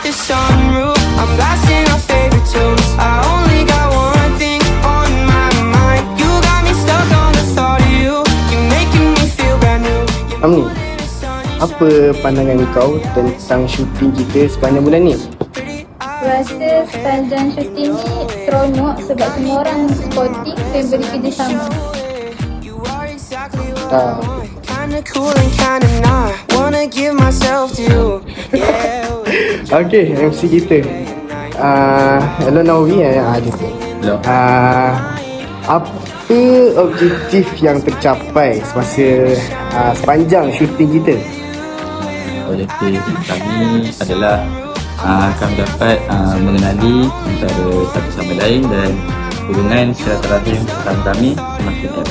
the sunroof, I'm blasting our favorite tunes. I only got one thing on my mind. You got me stuck on the thought of you. You're making me feel brand new. Amni, apa pandangan kau tentang syuting kita sepanjang bulan ni? Rasa sepanjang syuting ni seronok sebab semua orang sporting dan beri kerjasama. Kinda cool and kinda not. Wanna give myself to you. Okay, MC kita hello Naomi. Hello. Apa objektif yang tercapai semasa sepanjang syuting kita? Objektif kami adalah kami dapat mengenali antara satu sama lain dan hubungan silaturahim antara kami semakin erat.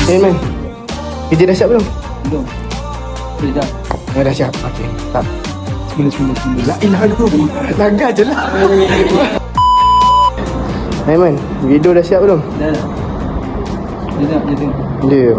Hey man, kerja dah siap belum? Belum. Dah. Dah siap? Okay, tak. Semula. La ilaha illallah. Lagar je lah. Hey man, video dah siap belum? Dah. Dah. Dia.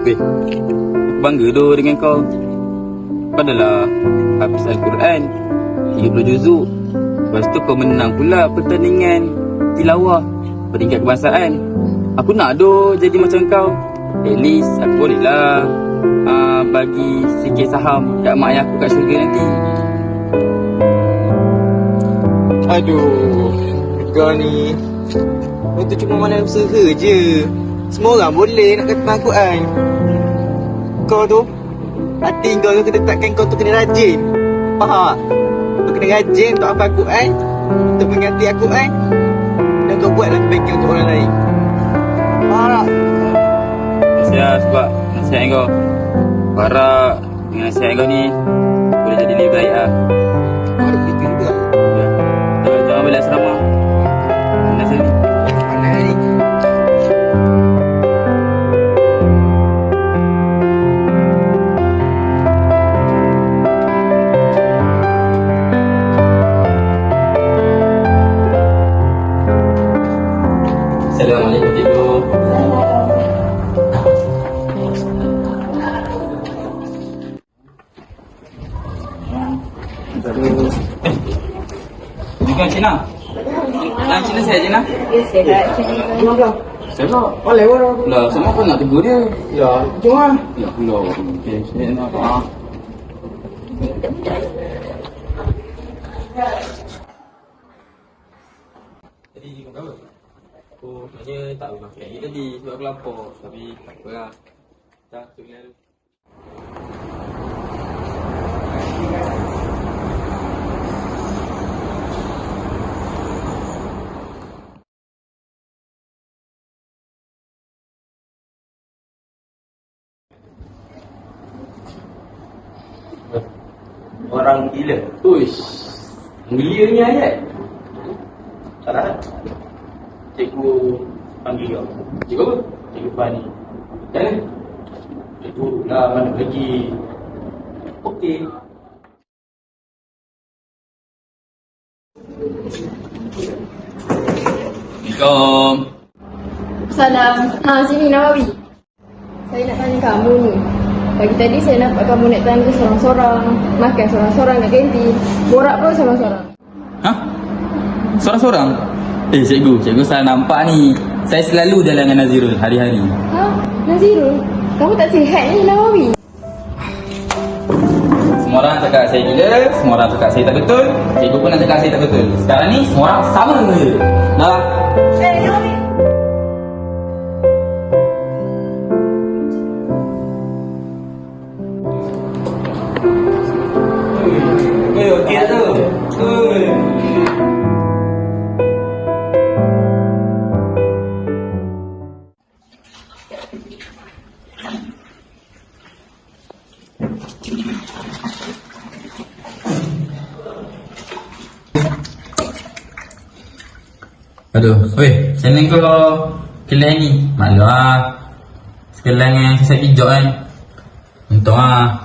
Aku bangga tu dengan kau. Kau adalah hafiz Al-Quran 30 juzuk. Lepas tu kau menang pula pertandingan tilawah peringkat kebangsaan. Aku nak jadi macam kau. At least aku bolehlah bagi sikit saham kat mak ayah aku kat syurga nanti. Aduh, kau ni kau tu cuma malam usaha je. Semua orang boleh nak kata Al-Quran. Kau tu, hati kau tu letakkan kau tu kena rajin. Faham tak? Kau kena rajin untuk hafal Al-Quran, untuk mengerti Al-Quran, dan kau buatlah kebaikan untuk orang lain. Faham tak? Nasihat sebab nasihat kau. Aku harap dengan nasihat kau ni boleh jadi lebih baik lah. Kau ada fikir juga. Ya. Jangan balik asrama. Nasihat ni. Pandai ni. Assalamualaikum cikgu. Juga Cina. Cina saya Cina. Ya, sihat. Siapa? Boleh orang. Lah, semua kau nak tegur dia. Ya, cuma Ya pula. Okey, saya nak apa? Tadi kau berapa? Aku sebenarnya tak boleh makan lagi tadi sebab aku lapar. Tapi tak apa lah. Dah, tu bila tu. Orang gila. Uish. Gila ni ayat. Salah. Cikgu panggil kau. Cikgu apa? Cikgu Fani. Jangan. Cikgu lah mana lagi. Okey. Assalamualaikum. Salam. Sini Nawawi. Saya nak tanya kamu ni. Pagi tadi saya nampak kamu naik tangga sorang-sorang, makan sorang-sorang kat kantin, borak pun sorang-sorang. Hah? Sorang-sorang? Cikgu salah nampak ni. Saya selalu jalan dengan Nazirul hari-hari. Nazirul, kamu tak sihat ni Nawawi. Semua orang cakap saya gila, semua orang cakap saya tak betul. Cikgu pun nak cakap saya tak betul. Sekarang ni semua orang sama je. Dah. Nawawi. Okey tu. Aduh, weh, macam mana kau kelai ni? Maklum lah, sekelai yang sesat pijak kan. Untung lah.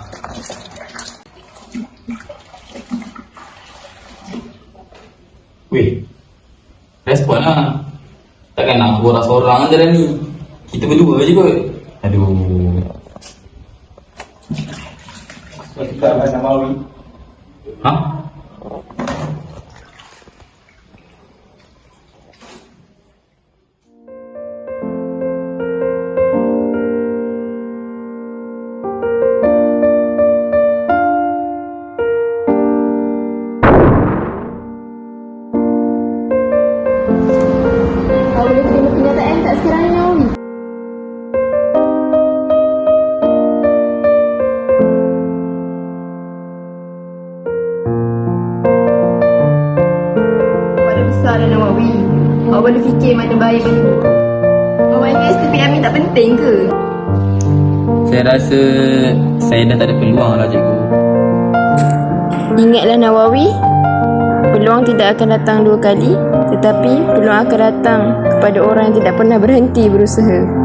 Weh, respon lah. Takkan nak borak seorang je dah ni. Kita berdua je kot. Aduh. Kita akan Nawawi. Ha? Kau boleh terima kenyataan tak sekarang ni, Nawawi? Pada besar dah, Nawawi. Awak boleh fikir mana baik mana buruk. Awak ingat STPM ni tak penting ke? Saya rasa saya dah tak ada peluang lah, cikgu. Ingatlah, Nawawi, peluang tidak akan datang dua kali, tetapi peluang akan datang kepada orang yang tidak pernah berhenti berusaha.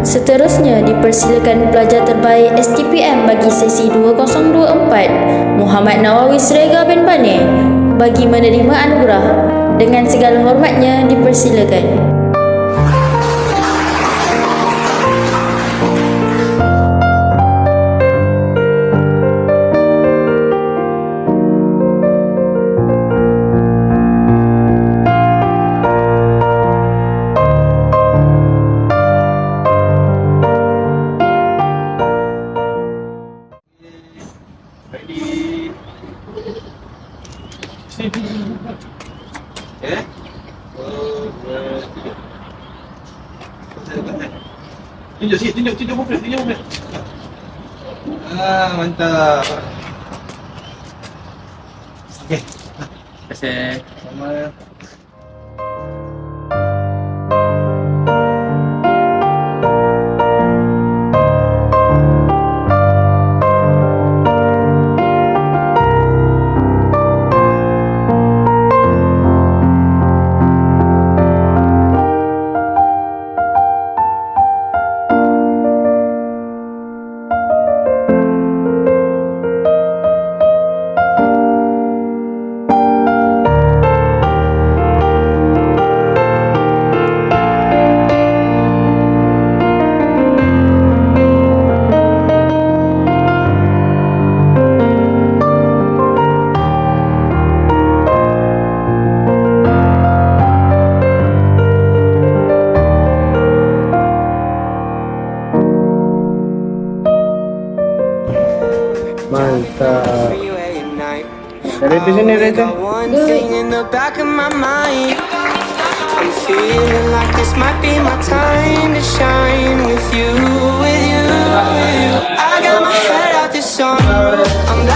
Seterusnya dipersilakan pelajar terbaik STPM bagi sesi 2024 Muhammad Nawawi Srega bin Bane bagi menerima anugerah. Dengan segala hormatnya dipersilakan. Tunjuk movement. Mantap. Okey. Terima kasih. Sama. Mantap. freeway at night. Kereta sini, kereta. One thing in the back of my mind. I'm feeling like this might be my time to shine with you, with you, with you. I got my head out this song. I'm